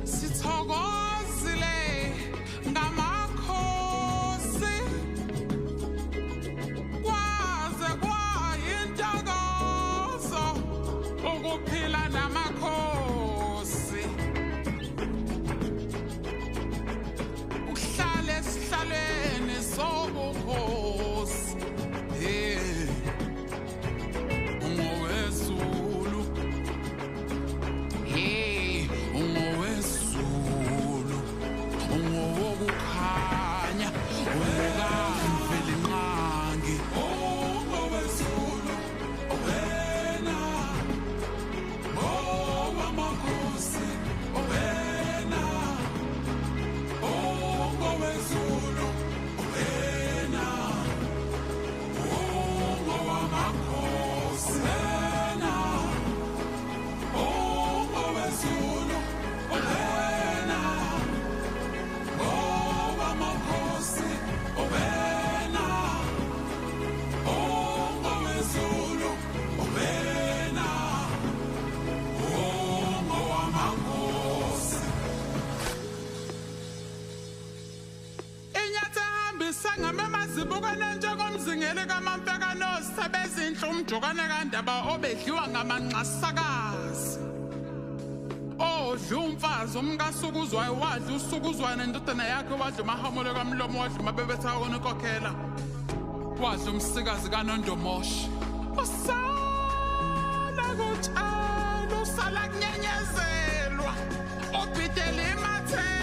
Sithokozile ngamakhosi kwaze kwayintokozo ukuphila namakhosi uhlale esihlalweni sobukhosi ungowezulu ungowezulu ungowokukhanya ungokamveli nqangi ungowezulu wena owamakhosi wena ungowezulu wena ungowamakhosi wena ungowezulu wena owamakhosi wena ungowezulu wena ungowamakhosi inyathi ahambisa ngamemazibukane njengomzingeli kamamfeka nosebezinhle umjokane kandaba obedliwa ngamanxasakazi odla umfazi umkasukuzwayo wadla usukuzwayo nendodana yakhe wadla umahamulo kamlomo wadla umabebethakona inkokhela wadla umsikazi kanondomoshi usala kutshela usala kunyenyezelwa obhidela imathe